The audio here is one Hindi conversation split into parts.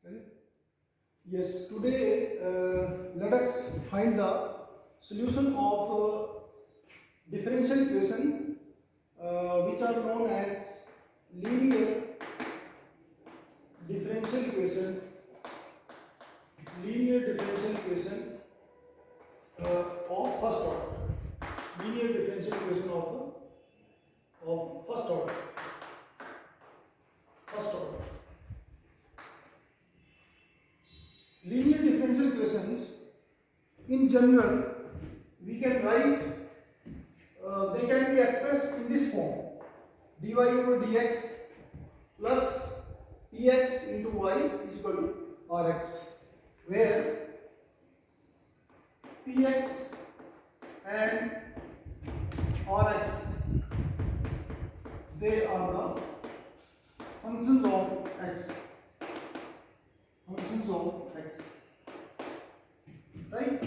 Okay. Yes, today let us find the solution of differential equation which are known as linear differential equation, linear differential equation of first order, linear differential equation of first order, first order. Linear differential equations in general we can write, they can be expressed in this form: dy over dx plus px into y is equal to rx, where px and rx, they are the functions of x, functions of x, right?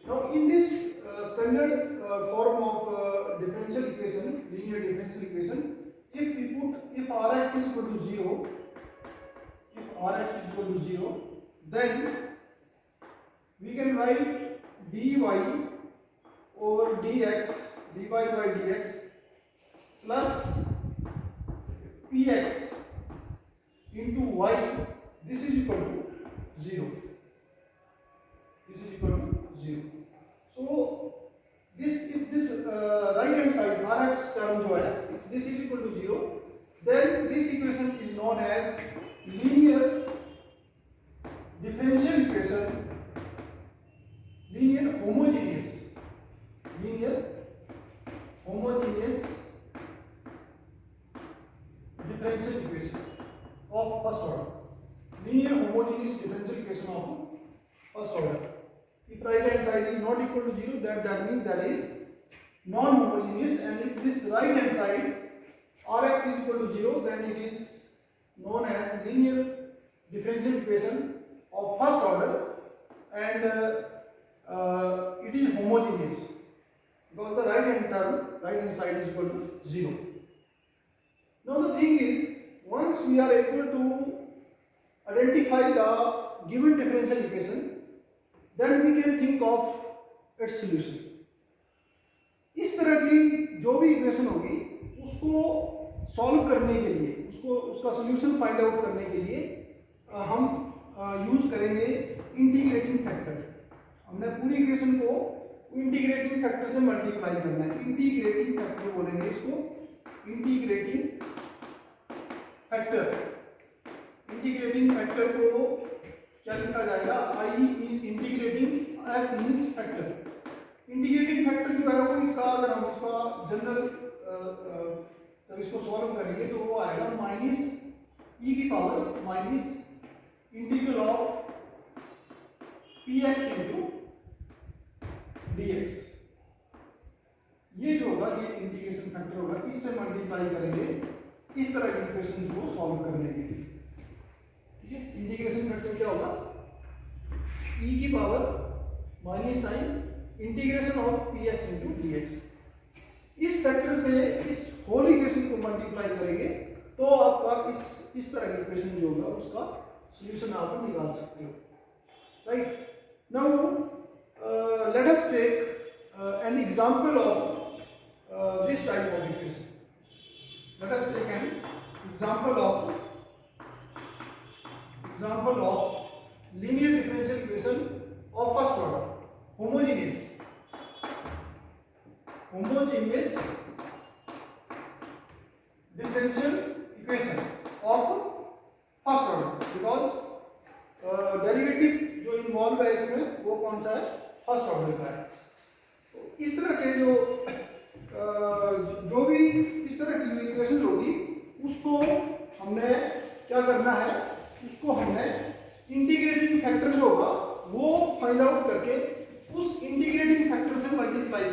Now in this standard form of differential equation, linear differential equation, if we put, if rx is equal to 0, if rx is equal to 0, then we can write dy over dx, dy by dx plus px into y, this is equal to 0. This is equal to 0. So this, if this right hand side rx term जो है, if this is equal to 0, then this equation is known as linear differential equation, linear homogeneous, linear homogeneous differential equation of first order, linear homogeneous differential equation of first order. If right hand side is not equal to 0, that means that is non-homogeneous, and if this right hand side rx is equal to 0, then it is known as linear differential equation of first order, and it is homogeneous because the right hand term, right hand side is equal to 0. Now the thing is, once we are able to identify the given differential equation, then we can think of its solution. इस तरह की जो भी इक्वेशन होगी उसको सॉल्व करने के लिए, उसको उसका सॉल्यूशन फाइंड आउट करने के लिए हम यूज करेंगे इंटीग्रेटिंग फैक्टर. हमने पूरी इक्वेशन को इंटीग्रेटिंग फैक्टर से मल्टीप्लाई करना है. इंटीग्रेटिंग फैक्टर बोलेंगे इसको, इंटीग्रेटिंग फैक्टर. इंटीग्रेटिंग फैक्टर को क्या लिखा जाएगा? आई means integrating, F means factor. Integrating factor जो है वो इसका, अगर हम इसका जनरल जब इसको सॉल्व करेंगे तो वो आएगा माइनस ई की power minus integral of P X into D x. ये जो होगा ये इंटीग्रेशन फैक्टर होगा, इससे मल्टीप्लाई करेंगे इस तरह की इक्वेशंस को सॉल्व करने के लिए. ठीक है, इंटीग्रेशन फैक्टर क्या होगा? ई की power minus sign integration of P X into D X. इस फैक्टर से इस होल इक्वेशन को मल्टीप्लाई करेंगे तो आपका इस तरह की इक्वेशन जो होगा उसका सॉल्यूशन आप निकाल सकते हो. Right. Now let us take an example of this type of equation. Let us take an example of linear differential equation of first order, homogeneous differential equation of first order, because derivative जो इन्वॉल्व है इसमें वो कौन सा है? फर्स्ट ऑर्डर का है. तो इस तरह के जो भी इस तरह की जो इक्वेशन होगी उसको हमने क्या करना है, उसको हमने इंटीग्रेटिंग फैक्टर जो होगा वो फाइंड आउट करके उस इंटीग्रेटिंग फैक्टर से मल्टीप्लाई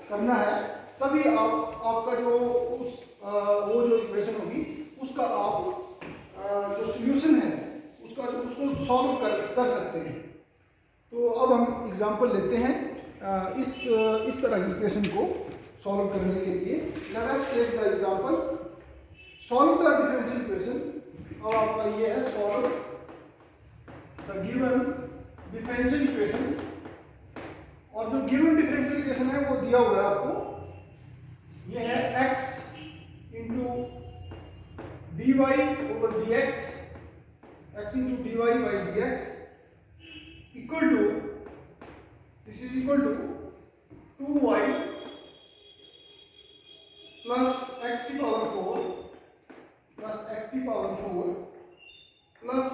करना है. तभी आपका जो वो जो इक्वेशन होगी उसका आप जो सॉल्यूशन है उसको सॉल्व कर सकते हैं. तो अब हम एग्जांपल लेते हैं इस तरह की इक्वेशन को सॉल्व करने के लिए. Let us take the example, solve the differential equation. अब आपका ये है सॉल्व डिफरेंशियल इक्वेशन है वो दिया हुआ है आपको, ये है x into dy over dx, x into dy by dx equal to, this is equal to 2y plus x की पावर 4 प्लस x की power 4 plus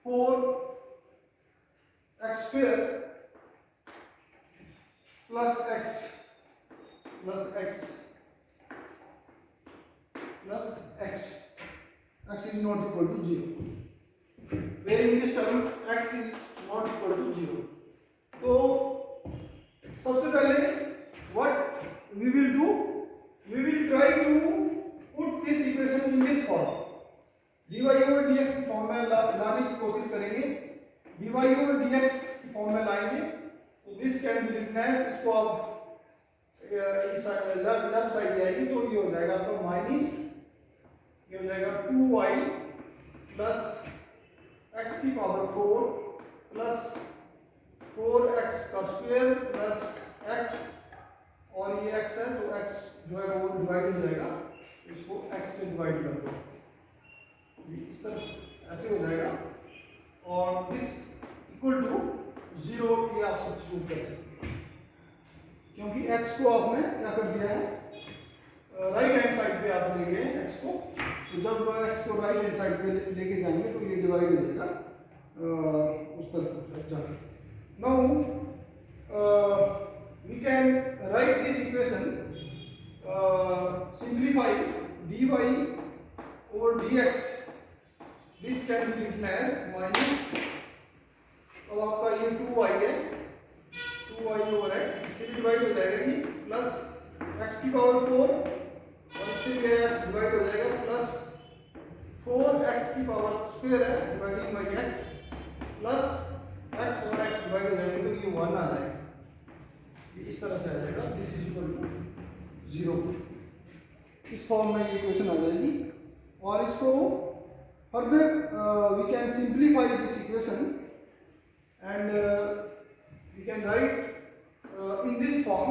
4x square plus x plus x plus x, x is not equal to 0, where in this term x is not equal to 0. तो सबसे पहले what we will do, we will try to put this equation in this form, dy over dx की फॉर्म में लाने की कोशिश करेंगे, dy over dx की फॉर्म में लाएंगे, तो दिस कैन बी लिखना है, इसको आप इस लेफ्ट साइड ले आएंगे तो ये हो जाएगा आपका माइनस, ये हो जाएगा 2y प्लस x की पावर 4 प्लस 4x का स्क्वायर प्लस x, और ये x है तो x जो है वो डिवाइड हो जाएगा, इसको x से डिवाइड कर दो, इस तरह ऐसे हो जाएगा, और दिस इक्वल टू 0 ये आप सब्स्टिट्यूट कर सकते हैं, क्योंकि x को आपने क्या कर दिया है, राइट हैंड साइड पे आप ले गए x को, तो जब x को राइट हैंड साइड पे लेके जाएंगे तो ये डिवाइड हो जाएगा उस तरफ जाके. Now we can write this equation, simplify dy over dx, this can be written as minus, अब आपका ये 2y है, 2y over x, इससे डिवाइड हो जाएगा ये, प्लस x की पावर 4 और इससे भी x डिवाइड हो जाएगा, प्लस 4x की पावर स्क्वायर है dividing by x, plus x और x डिवाइड हो जाएंगे तो ये 1 आ जाएगा, ये इस तरह से आ जाएगा, दिस इज इक्वल टू 0, इस फॉर्म में ये इक्वेशन आ जाएगी. और इसको further we can simplify this equation and we can write in this form,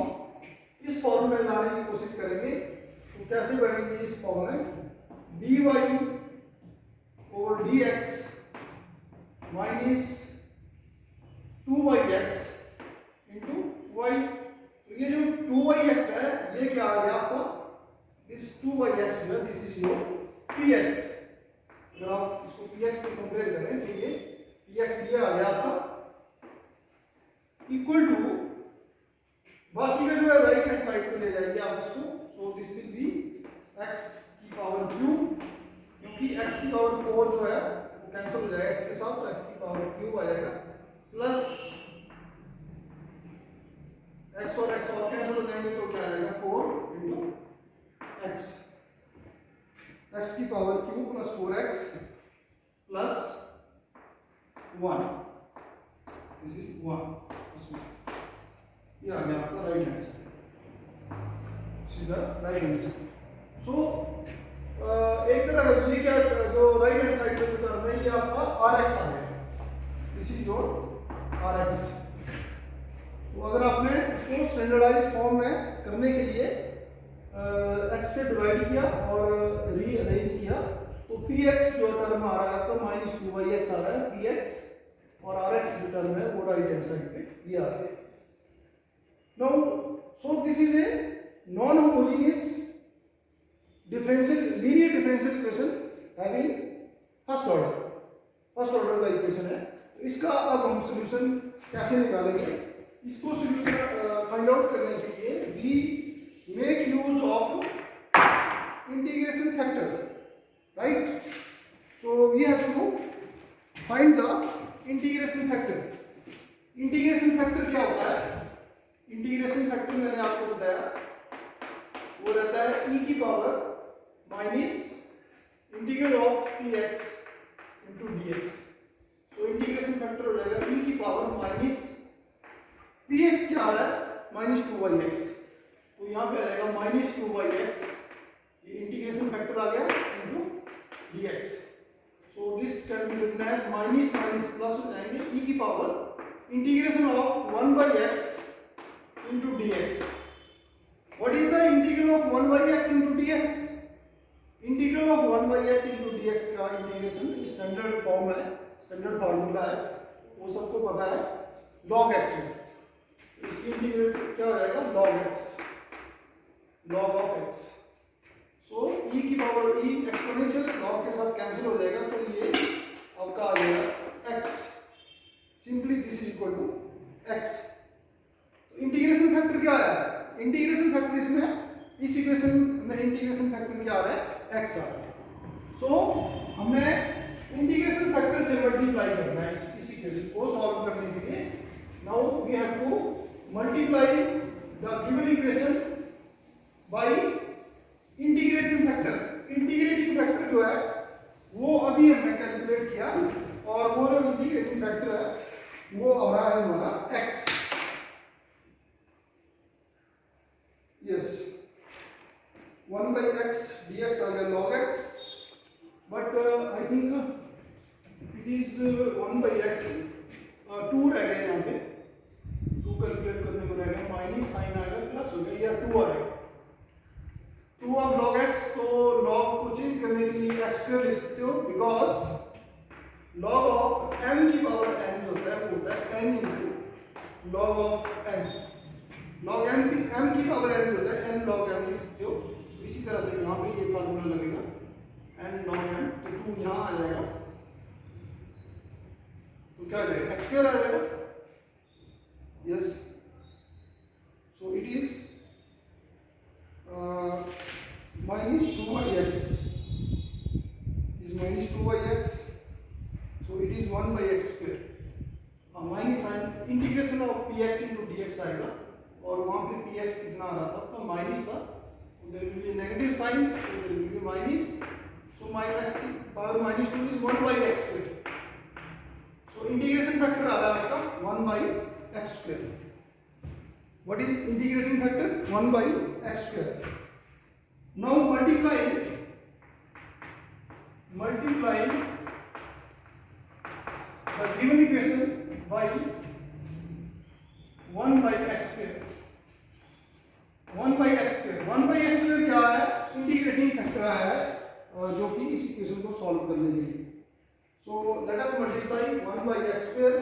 इस फॉर्म में लाने की कोशिश करेंगे, तो कैसे बनेंगे इस फॉर्म में, dy over dx minus 2yx into y, तो ये जो 2yx है ये क्या आ गया आपका, दिस 2yx जो है दिस इज योर px, अगर आप इसको px से कंपेयर करें तो ये px ये आ गया आपका, इक्वल टू, बाकी का जो है राइट हैंड साइड पे ले जाइए आप इसको, so this will be x की पावर क्यूब, क्योंकि x की पावर 4 जो है वो कैंसिल हो जाएगा x के साथ, तो x की पावर क्यूब आ जाएगा, प्लस x और x और कैंसिल हो जाएंगे तो क्या आ जाएगा 4 इंटू x, x की power cube plus 4x plus 1, this is 1, ये आ गया आपका राइट हैंड साइड, सीधा राइट हैंड साइड. सो एक तरह का ये क्या जो राइट हैंड साइड पे जो टर्म है ये आपका rx आ गया, दिस इज योर rx. तो अगर आपने इसको स्टैंडर्डाइज फॉर्म में करने के लिए x से डिवाइड किया और रीअरेंज किया, तो px जो टर्म आ रहा है आपका माइनस 2yx आ रहा है px, और rx जो टर्म है वो राइट हैंड साइड पे दिया आ रहा है. Now, so this is a non-homogeneous linear differential equation having first order का इक्वेशन है. तो इसका अब हम सॉल्यूशन कैसे निकालेंगे, इसको सॉल्यूशन फाइंड आउट करने के लिए we make use of integration factor, right? So we have to find the integration factor. Integration factor क्या होता है, इंटीग्रेशन फैक्टर मैंने आपको बताया वो रहता है e की power minus integral of px into dx. तो इंटीग्रेशन फैक्टर हो जाएगा e की पावर माइनस px क्या आ रहा है माइनस 2yx, तो यहाँ पे आ जाएगा माइनस 2yx, ये इंटीग्रेशन फैक्टर आ गया into dx. So this can be written as minus minus plus हो जाएंगे e की power integration of 1 by x into dx. What is the integral of 1 by x into dx? Integral of 1 by x into dx का इंटीग्रेशन स्टैंडर्ड फॉर्म है, स्टैंडर्ड फार्मूला है, वो सबको पता है, log x होगा। इसकी इंटीग्रल क्या हो जाएगा? log x, log of x। So e की पावर e एक्सपोनेंशियल log के साथ कैंसिल हो जाएगा, तो ये आपका आ जाएगा x। Simply this is equal to x। तो इंटीग्रेशन फैक्टर क्या है? इंटीग्रेशन फैक्टर इसमें, इस इक्वेशन में इंटीग्रेशन फैक्टर क्या आ रहा है? x आ रहा है। सो हमने इंटीग्रेशन फैक्टर से मल्टीप्लाई करना है इस इक्वेशन को सॉल्व करने के लिए। Now we have to multiply the given equation by integrating factor. Integrating factor जो है वो अभी हमने कैलकुलेट किया, और वो जो इंटीग्रेटिंग फैक्टर है वो आ रहा है हमारा x। Yes, 1 by x dx आ गया log x, but I think it is 1 by x, 2 रह गया यहाँ पे, 2 कैलकुलेट करने को रह गया, माइनस साइन आएगा प्लस हो गया, या 2 आएगा, 2 ऑफ log x। तो log को चेंज करने के लिए x स्क्वायर लिख सकते हो, बिकॉज log ऑफ m की पावर n जो होता है वो होता है n into log of m। log m की पावर n जो होता है n log m लिख सकते हो। इसी तरह से यहाँ पे ये फार्मूला लगेगा n log m, तो 2 यहाँ आ जाएगा, तो क्या आ जाएगा? x स्क्वायर आ जाएगा। Yes, so it is minus 2 by x is minus 2 by x, so it is 1 by x square। Minus sign integration of px into dx आएगा, और वहाँ पे px कितना आ रहा था? तो माइनस था, there will be a negative sign, so there will be minus, so minus x power minus 2 is 1 by x square। so integration factor आ रहा है आपका 1 by x square। what is integrating factor? 1 by x square। now multiplying the given equation by 1 by x square। 1 by x square, 1 by x square क्या है? इंटीग्रेटिंग फैक्टर है, जो कि इस इक्वेशन को सॉल्व करने के लिए। So let us multiply 1 by x square।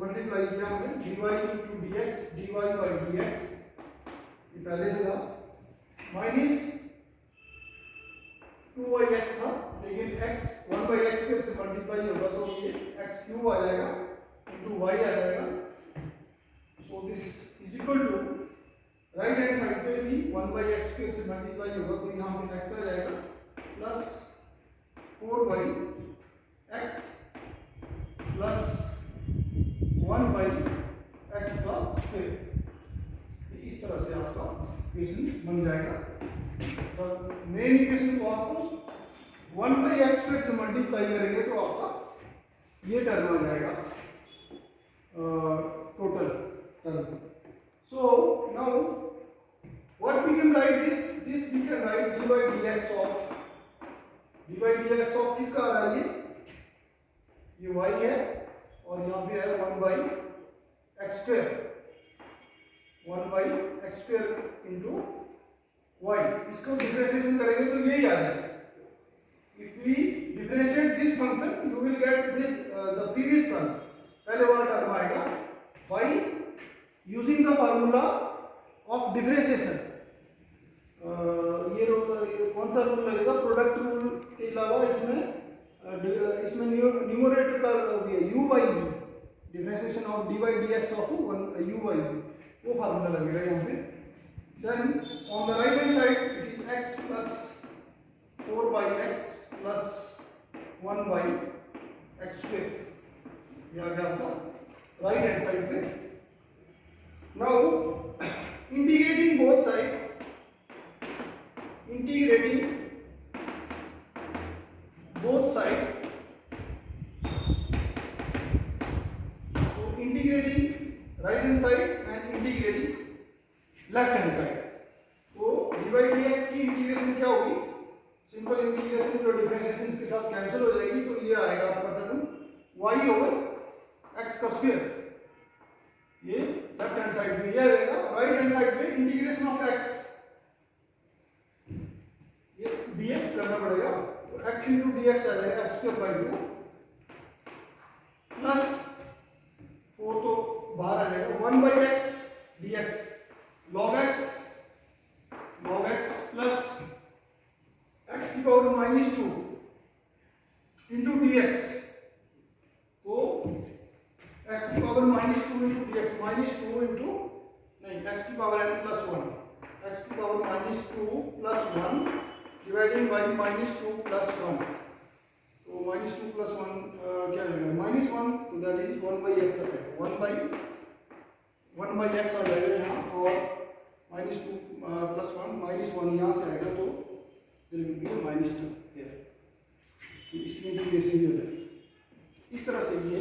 Multiply किया हमने dy into dx, dy by dx, ये पहले से था, माइनस 2 by x था, लेकिन x 1 by x square से मल्टीप्लाई होगा तो ये x क्यूब आ जाएगा into y आ जाएगा। So this is equal to, right hand side पे भी 1 by x स्क्वायर से मल्टीप्लाई होगा, तो यहाँ पे x आ जाएगा plus 4 by x plus 1 by x का स्क्वायर। इस तरह से आपका इक्वेशन बन जाएगा। तो मेन इक्वेशन को आपको 1 by x स्क्वायर से मल्टीप्लाई करेंगे तो आपका ये टर्म आ जाएगा total term. So now what we can write this we can write dy dx of किसका आ रहा है? ये y है, और यहाँ पे है 1 by x square, 1 by x square into y। इसको डिफरेंशिएशन करेंगे तो यही आ जाएगा। If we differentiate this function, you will get this the previous term, पहले वाला टर्म आएगा by using the formula of differentiation। ये कौन सा रूल लगेगा? प्रोडक्ट रूल के अलावा इसमें न्यूमरेटर का u by v, differentiation of dy dx of u by v, वो फार्मूला लगेगा यहाँ पे। Then on the right hand side it is x plus 4 by x plus 1 by x square, ये आ गया आपका राइट हैंड साइड पे। Now integrating both sides, so integrating right hand side and integrating left hand side. तो dy dx की इंटीग्रेशन क्या होगी? सिंपल इंटीग्रेशन जो डिफरेंशिएशन के साथ कैंसिल हो जाएगी, तो ये आएगा आपका टर्म y ओवर x का स्क्वायर, ये लेफ्ट हैंड साइड dx आ जाएगा x स्क्वायर बाई 2 प्लस 4 तो बाहर आ जाएगा 1 by x dx log x plus x की पावर माइनस 2 इंटू dx तो x की power minus 2 into dx minus 2 into नहीं x की पावर n प्लस 1 x की power minus 2 plus 1 dividing by minus 2 plus 1 तो माइनस 2 प्लस 1 क्या हो जाएगा माइनस 1 तो दैट इज 1 बाई एक्स आ जाएगा 1 बाई एक्स आ जाएगा यहाँ और माइनस 2 प्लस 1 माइनस 1 यहाँ से आएगा तो दिल में भी माइनस 2 है इसकी इंटीग्रेशन ही हो जाएगी इस तरह से ये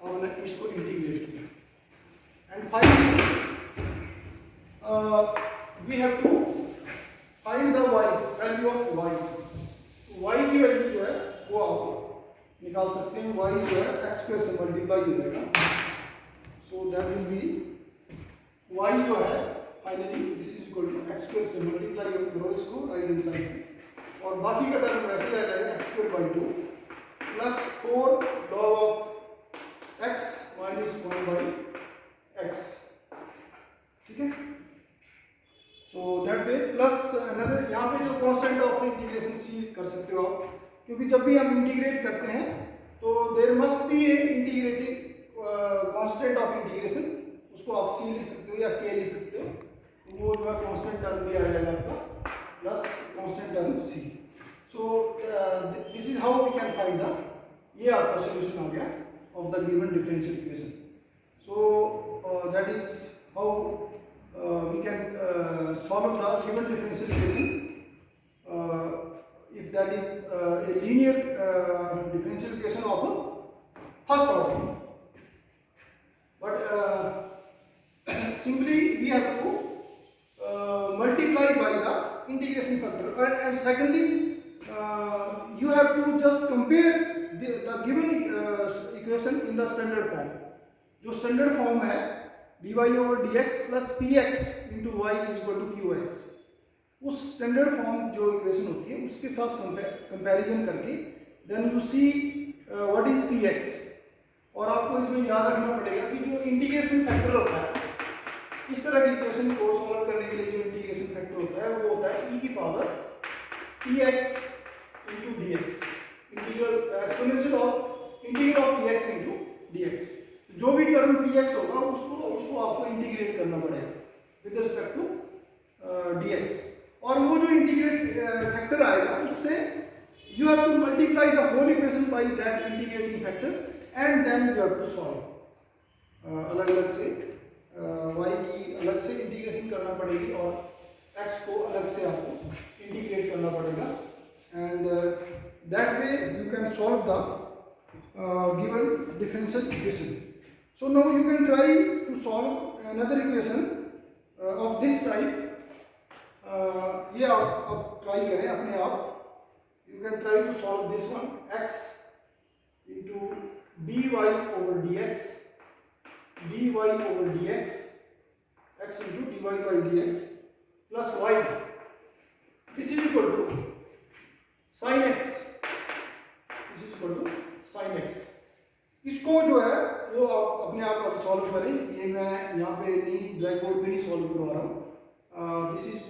हमने इसको इंटीग्रेट किया and finally we have to find the y value of y y की वैल्यू जो है वो आप निकाल सकते हैं y जो है x स्क्वायर से मल्टीप्लाई हो जाएगा so that will be y जो है finally this is equal to x square से मल्टीप्लाई करो इसको राइट हैंड साइड पे और बाकी का टर्म वैसे आ जाएगा x square by 2 plus 4 log of x minus 1 by x ठीक है so that way plus another यहाँ पे जो कांस्टेंट ऑफ इंटीग्रेशन सी कर सकते हो आप क्योंकि जब भी हम इंटीग्रेट करते हैं तो there must be a integrating constant of integration उसको आप सी लिख सकते हो या के लिख सकते हो वो जो है कांस्टेंट टर्म भी आ जाएगा आपका plus constant term C so this is how we can find the ये आपका सॉल्यूशन हो गया of the given differential equation so that is how we can solve the given differential equation if that is a linear differential equation of first order. But simply we have to multiply by the integration factor and secondly you have to just compare the given equation in the standard form. जो standard form है dy over dx plus px into y is equal to qx उस स्टैंडर्ड फॉर्म जो इक्वेशन होती है उसके साथ कंपैरिजन करके then you see what is px और आपको इसमें याद रखना पड़ेगा कि जो इंटीग्रेशन फैक्टर होता है इस तरह की इक्वेशन को सॉल्व करने के लिए जो इंटीग्रेशन फैक्टर होता है वो होता है e की power px into dx integral exponential of integral of px into dx जो भी टर्म px होगा उसको आपको इंटीग्रेट करना पड़ेगा विद रिस्पेक्ट टू dx और वो जो इंटीग्रेट फैक्टर आएगा उससे you have to multiply the whole equation by that integrating factor and then you have to solve अलग अलग से y की अलग से इंटीग्रेशन करना पड़ेगी और x को अलग से आपको इंटीग्रेट करना पड़ेगा and that way you can solve the given differential equation. So now you can try to solve another equation of this type. ये आप ट्राई करें अपने आप. You can try to solve this one, x into dy over dx, x into dy by dx plus y. This is equal to sin x. This is equal to sin x. इसको जो है वो आप अपने आप सॉल्व करें. ये मैं यहाँ पे नहीं ब्लैक बोर्ड पे नहीं सॉल्व करवा रहा हूँ. This is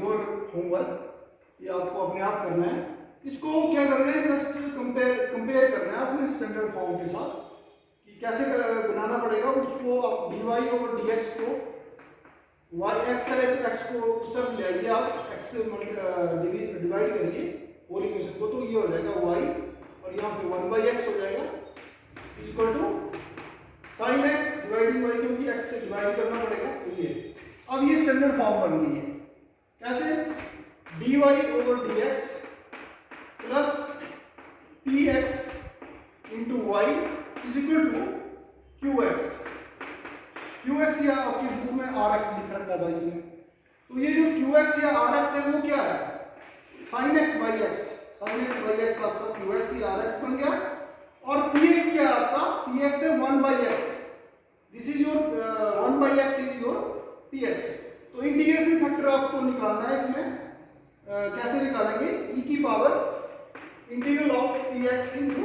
your homework. ये आपको अपने आप करना है. इसको क्या करना है, जस्ट कंपेयर करना है अपने स्टैंडर्ड फॉर्म के साथ कि कैसे बनाना पड़ेगा. उसको आप dy ओवर dx को y x है तो x को उस तरफ ले आइए, आप x से डिवाइड करिए होल इक्वेशन को, तो ये हो जाएगा y और यहाँ पे 1/x हो जाएगा equal to sin x dividing y, क्योंकि x से डिवाइड करना पड़ेगा. तो ये अब ये स्टैंडर्ड फॉर्म बन गई है. कैसे, dy over dx plus px into y is equal to qx. qx या आपके बुक में rx लिख रखा था इसमें, तो ये जो qx या rx है वो क्या है, sin x by x. sin x by x आपका qx या rx बन गया. और px क्या है आपका, px है 1/x. This is your 1/x is your px. तो इंटीग्रेशन फैक्टर आपको निकालना है इसमें. कैसे निकालेंगे, e की power integral of px into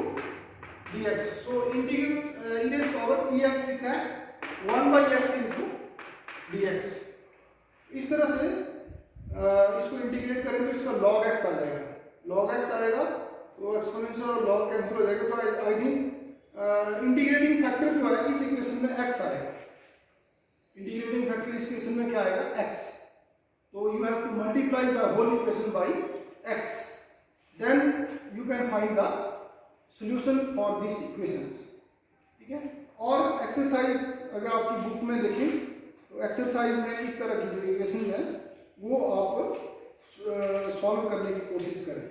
dx. So integral e raised power px कितना है 1 by x into dx. इस तरह से इसको इंटीग्रेट करें तो इसका log x आ जाएगा, log x आएगा तो एक्सपोनेंशियल और log कैंसिल हो जाएगा, तो आई थिंक इंटीग्रेटिंग फैक्टर जो है इस इक्वेशन में x आएगा, इंटीग्रेटिंग फैक्टर इस इक्वेशन में क्या आएगा x. तो you have to multiply the whole equation by x, then you can find the solution for this equations. ठीक है. और एक्सरसाइज अगर आपकी बुक में देखें तो एक्सरसाइज में इस तरह की जो इक्वेशन है वो आप सॉल्व करने की कोशिश करें.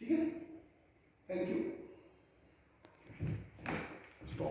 ठीक है.